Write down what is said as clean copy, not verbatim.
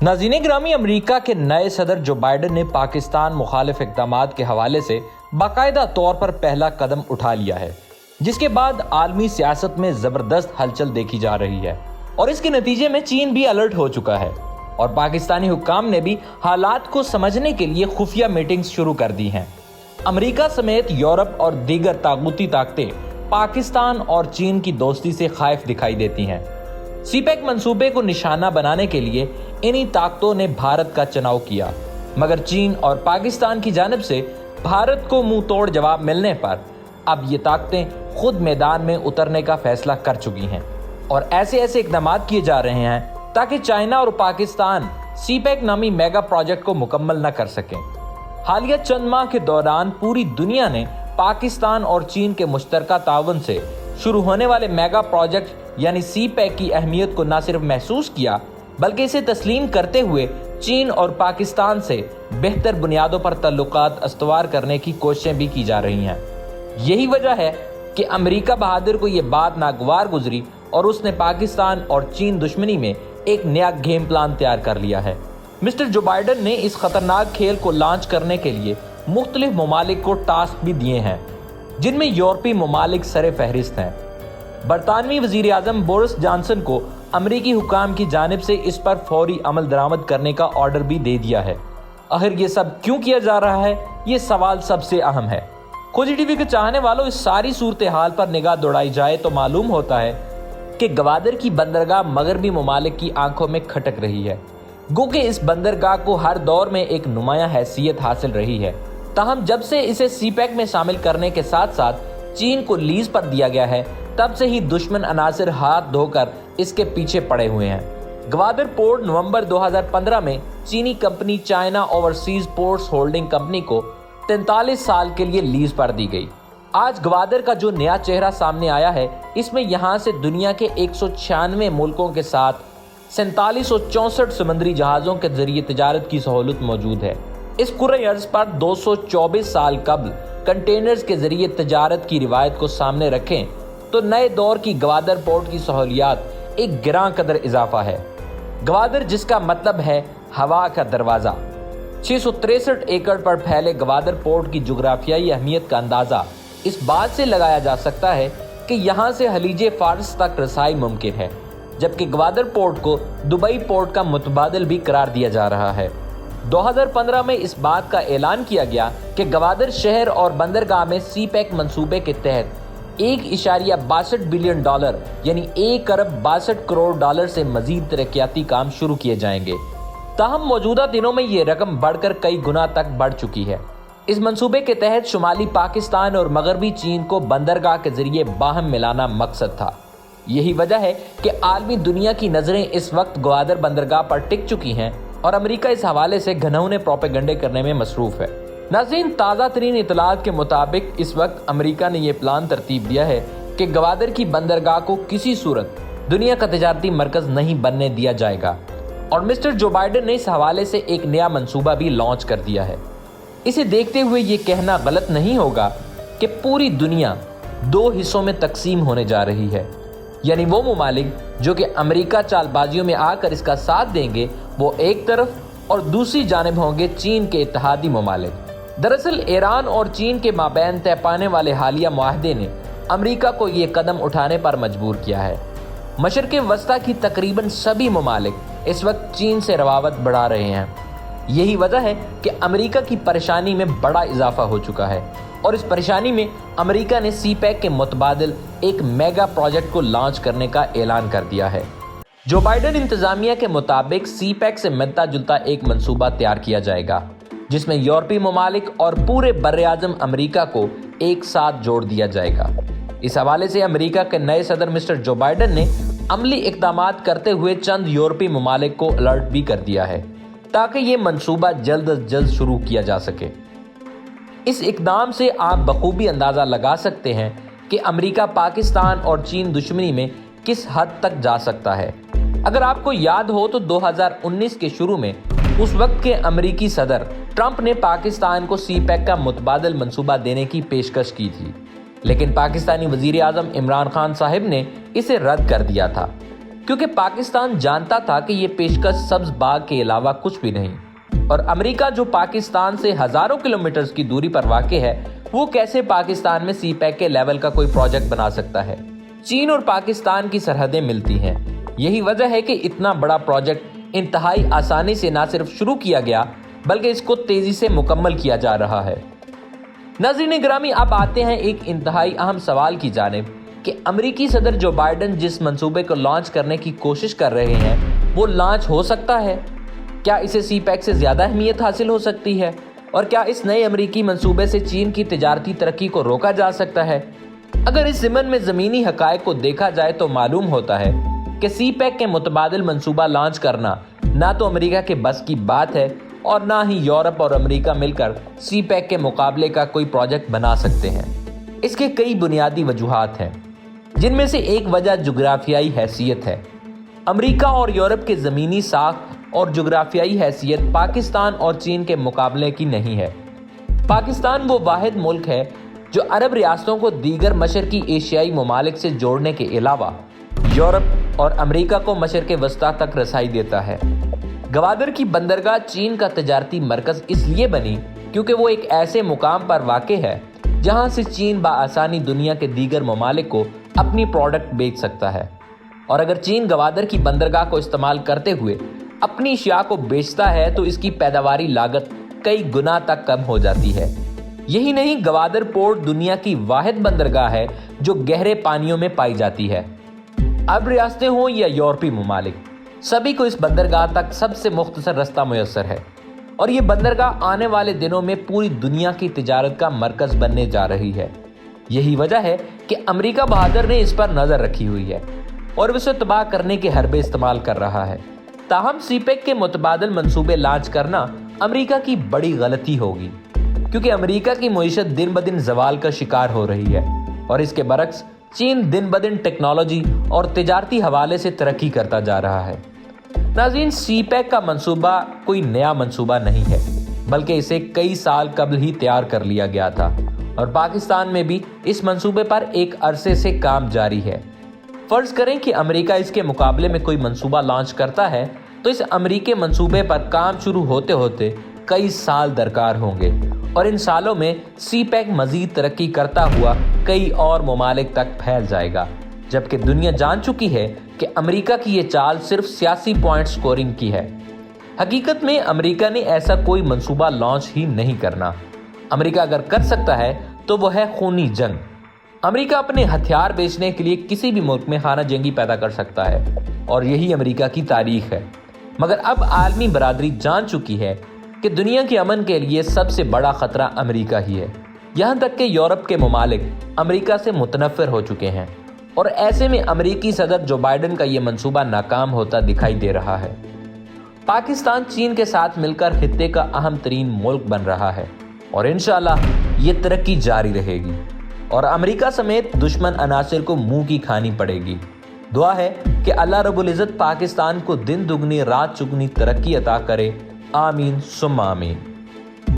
नाज़रीन ग्रामी, अमेरिका के नए सदर जो बाइडन ने पाकिस्तान मुखालिफ इक़दामात के हवाले से बाकायदा तौर पर पहला कदम उठा लिया है, जिसके बाद आलमी सियासत में ज़बरदस्त हलचल देखी जा रही है और इसके नतीजे में चीन भी अलर्ट हो चुका है और पाकिस्तानी हुक्काम ने भी हालात को समझने के लिए खुफिया मीटिंग्स शुरू कर दी हैं। अमेरिका समेत यूरोप और दीगर ताकूती ताकतें पाकिस्तान और चीन की दोस्ती से खाइफ दिखाई देती हैं। सीपैक मंसूबे को निशाना बनाने के लिए इन्हीं ताकतों ने भारत का चुनाव किया, मगर चीन और पाकिस्तान की जानिब से भारत को मुंह तोड़ जवाब मिलने पर अब ये ताकतें खुद मैदान में उतरने का फैसला कर चुकी हैं और ऐसे इकदाम किए जा रहे हैं ताकि चाइना और पाकिस्तान सीपैक नामी मेगा प्रोजेक्ट को मुकम्मल न कर सकें। हालिया चंद माह के दौरान पूरी दुनिया ने पाकिस्तान और चीन के मुश्तरका ताउन से शुरू होने वाले मेगा प्रोजेक्ट यानी सीपैक की अहमियत को न सिर्फ महसूस किया बल्कि इसे तस्लीम करते हुए चीन और पाकिस्तान से बेहतर बुनियादों पर तल्लुकात अस्तवार करने की कोशिशें भी की जा रही हैं। यही वजह है कि अमेरिका बहादुर को ये बात नागवार गुजरी और उसने पाकिस्तान और चीन दुश्मनी में एक नया गेम प्लान तैयार कर लिया है। मिस्टर जो बाइडन ने इस खतरनाक खेल को लॉन्च करने के लिए मुख्तलिफ ममालिक को टास्क भी दिए हैं, जिनमें यूरोपीय ममालिक सरे फहरिस्त हैं। बरतानवी वजीर आज़म बोरिस जॉनसन को अमरीकी हुक्काम की जानिब से इस पर फौरी अमल दरामद करने का ऑर्डर भी दे दिया है। आखिर ये सब क्यों किया जा रहा है, ये सवाल सबसे अहम है। खोजी टीवी के चाहने वालों, इस सारी सूरत हाल पर निगाह दौड़ाई जाए तो मालूम होता है कि गवादर की बंदरगाह मगरबी ममालिक की आंखों में खटक रही है। गो कि इस बंदरगाह को हर दौर में एक नुमाया हैसियत हासिल रही है, ताहम जब से इसे सीपैक में शामिल करने के साथ साथ चीन को लीज पर दिया गया है, तब से ही दुश्मन अनासिर हाथ धोकर इसके पीछे पड़े हुए हैं। गवादर पोर्ट नवंबर 2015 में चीनी company China overseas ports holding company को 43 साल के लिए लीज पर दी गई। आज गवादर का जो नया चेहरा सामने आया है, इसमें यहाँ से दुनिया के 196 मुल्कों के साथ 4764 समुद्री जहाज़ों के जरिए तिजारत की सहूलत मौजूद है। इस कुर्रे अर्ज पर 224 साल कबल कंटेनर्स के जरिए तिजारत की रिवायत को सामने रखें तो नए दौर की गवादर पोर्ट की सहूलियात एक गिरां कदर इजाफा है। गवादर, जिसका मतलब है हवा का दरवाज़ा, 663 एकड़ पर फैले गवादर पोर्ट की जुग्राफियाई अहमियत का अंदाज़ा इस बात से लगाया जा सकता है कि यहाँ से खलीज फारस तक रसाई मुमकिन है, जबकि गवादर पोर्ट को दुबई पोर्ट का मुतबादिल भी करार दिया जा रहा है। 2015 में इस बात का ऐलान किया गया कि गवादर शहर और बंदरगाह में सीपैक मंसूबे के तहत $1.62 बिलियन यानी 1 अरब 62 करोड़ डॉलर से मजीद तरक्याती काम शुरू किए जाएंगे। ताहम मौजूदा दिनों में ये रकम बढ़कर कई गुना तक बढ़ चुकी है। इस मंसूबे के तहत शुमाली पाकिस्तान और मगरबी चीन को बंदरगाह के जरिए बाहम मिलाना मकसद था। यही वजह है कि आलमी दुनिया की नजरें इस वक्त गवादर बंदरगाह पर टिक चुकी हैं और अमेरिका इस हवाले से घनौने प्रोपेगेंडे करने में मसरूफ है। नाज़रीन, ताज़ा तरीन इतलात के मुताबिक इस वक्त अमेरिका ने यह प्लान तरतीब दिया है कि गवादर की बंदरगाह को किसी सूरत दुनिया का तिजारती मरकज नहीं बनने दिया जाएगा और मिस्टर जो बाइडन ने इस हवाले से एक नया मंसूबा भी लॉन्च कर दिया है। इसे देखते हुए ये कहना गलत नहीं होगा कि पूरी दुनिया दो हिस्सों में तकसीम होने जा रही है, यानी वो ममालिक जो कि अमेरिका चालबाजियों में आकर इसका साथ देंगे वो एक तरफ और दूसरी जानिब होंगे चीन के इत्तेहादी ममालिक। दरअसल ईरान और चीन के माबैन तय पाने वाले हालिया मुआहदे ने अमेरिका को ये कदम उठाने पर मजबूर किया है। मशरिक़ वस्ता की तकरीबन सभी ममालिक इस वक्त चीन से रवावत बढ़ा रहे हैं। यही वजह है कि अमेरिका की परेशानी में बड़ा इजाफा हो चुका है और इस परेशानी में अमेरिका ने सीपैक के मुतबादिल एक मेगा प्रोजेक्ट को लॉन्च करने का ऐलान कर दिया है। जो बाइडन इंतजामिया के मुताबिक सीपैक से मिलता जुलता एक मंसूबा तैयार किया जाएगा, जिसमें यूरोपीय ममालिक और पूरे बर्र-ए-आज़म अमेरिका को एक साथ जोड़ दिया जाएगा। इस हवाले से अमेरिका के नए सदर मिस्टर जो बाइडन ने अमली इक़दामात करते हुए चंद यूरोपीय ममालिक को अलर्ट भी कर दिया है ताकि ये मंसूबा जल्द अज जल्द शुरू किया जा सके। इस इक़दाम से आप बखूबी अंदाज़ा लगा सकते हैं कि अमेरिका पाकिस्तान और चीन दुश्मनी में किस हद तक जा सकता है। अगर आपको याद हो तो 2019 के शुरू में उस वक्त के अमेरिकी सदर ट्रंप ने पाकिस्तान को सीपैक का मुतबादिल मंसूबा देने की पेशकश की थी, लेकिन पाकिस्तानी वजीर आज़म इमरान खान साहिब ने इसे रद्द कर दिया था क्योंकि पाकिस्तान जानता था कि ये पेशकश सब्ज बाग के अलावा कुछ भी नहीं। और अमेरिका, जो पाकिस्तान से हजारों किलोमीटर की दूरी पर वाक़ है, वो कैसे पाकिस्तान में सी पैक के लेवल का कोई प्रोजेक्ट बना सकता है। चीन और पाकिस्तान की सरहदें मिलती हैं। यही वजह है कि इतना बड़ा प्रोजेक्ट इंतहाई आसानी से ना सिर्फ शुरू किया गया, बल्कि इसको तेजी से मुकम्मल किया जा रहा है। नाज़रीन गिरामी, अब आते हैं एक इंतहाई अहम सवाल की जानिब कि अमेरिकी सदर जो बाइडन जिस मंसूबे को लॉन्च करने की कोशिश कर रहे हैं, वो लॉन्च हो सकता है? क्या इसे सी पैक से ज़्यादा अहमियत हासिल हो सकती है? और क्या इस नए अमेरिकी मंसूबे से चीन की तिजारती तरक्की को रोका जा सकता है? अगर इस ज़िमन में ज़मीनी हक़ाइक़ को देखा जाए तो मालूम होता है कि सी पैक के मुतबादिल मंसूबा लॉन्च करना ना तो अमेरिका के बस की बात है और ना ही यूरोप और अमेरिका मिलकर सी पैक के मुकाबले का कोई प्रोजेक्ट बना सकते हैं। इसके कई बुनियादी वजूहात हैं, जिनमें से एक वजह जुग्राफियाई हैसियत है। अमेरिका और यूरोप के ज़मीनी साख और जुग्राफियाई हैसियत पाकिस्तान और चीन के मुकाबले की नहीं है। पाकिस्तान वो वाहिद मुल्क है जो अरब रियासतों को दीगर मशरकी एशियाई ममालिक से जोड़ने के अलावा यूरोप और अमेरिका को मशरक़ वस्ता तक रसाई देता है। गवादर की बंदरगाह चीन का तजारती मरकज़ इसलिए बनी क्योंकि वो एक ऐसे मुकाम पर वाक़ है जहां से चीन बआसानी दुनिया के दीगर ममालिक को अपनी प्रोडक्ट बेच सकता है। और अगर चीन गवादर की बंदरगाह को इस्तेमाल करते हुए अपनी अशिया को बेचता है तो इसकी पैदावारी लागत कई गुना तक कम हो जाती है। यही नहीं, गवादर पोर्ट दुनिया की वाहिद बंदरगाह है जो गहरे पानियों में पाई जाती है। अब रियासतें हों या यूरोपीय ममालिक, सभी को इस बंदरगाह तक सबसे मुख्तसर रास्ता मुयस्सर है। और ये बंदरगाह आने वाले दिनों में पूरी दुनिया की तिजारत का मरकज़ बनने जा रही है। यही वजह है कि अमेरिका बहादुर ने इस पर नज़र रखी हुई है और उसे तबाह करने के हरबे इस्तेमाल कर रहा है। ताहम सी पैक के मुतबादिल मंसूबे लॉन्च करना अमेरिका की बड़ी गलती होगी, क्योंकि अमेरिका की मईशत दिन ब दिन जवाल का शिकार हो रही है और इसके बरक्स चीन दिन ब दिन टेक्नोलॉजी और तिजारती हवाले से तरक्की करता जा रहा है। नाज़रीन, सी पैक का मंसूबा कोई नया मंसूबा नहीं है, बल्कि इसे कई साल कबल ही तैयार कर लिया गया था और पाकिस्तान में भी इस मंसूबे पर एक अरसे से काम जारी है। फ़र्ज़ करें कि अमेरिका इसके मुकाबले में कोई मंसूबा लॉन्च करता है तो इस अमेरिकी मंसूबे पर काम शुरू होते होते कई साल दरकार होंगे और इन सालों में सी पैक मज़ीद तरक्की करता हुआ कई और ममालिक तक फैल जाएगा, जबकि दुनिया जान चुकी है कि अमेरिका की ये चाल सिर्फ सियासी पॉइंट स्कोरिंग की है। हकीकत में अमेरिका ने ऐसा कोई मंसूबा लॉन्च ही नहीं करना। अमेरिका अगर कर सकता है तो वो है खूनी जंग। अमेरिका अपने हथियार बेचने के लिए किसी भी मुल्क में खाना जंगी पैदा कर सकता है और यही अमेरिका की तारीख है। मगर अब आलमी बरादरी जान चुकी है कि दुनिया के अमन के लिए सबसे बड़ा खतरा अमेरिका ही है। यहाँ तक कि यूरोप के ममालिक अमेरिका से मुतनफ़िर हो चुके हैं और ऐसे में अमेरिकी सदर जो बाइडन का ये मंसूबा नाकाम होता दिखाई दे रहा है। पाकिस्तान चीन के साथ मिलकर खित्ते का अहम तरीन मुल्क बन रहा है और इंशाअल्लाह ये तरक्की जारी रहेगी और अमेरिका समेत दुश्मन अनासिर को मुंह की खानी पड़ेगी। दुआ है कि अल्लाह रब्बुल इज़्ज़त पाकिस्तान को दिन दुगनी रात चुगनी तरक्की अता करे। आमीन सुम्मा आमीन।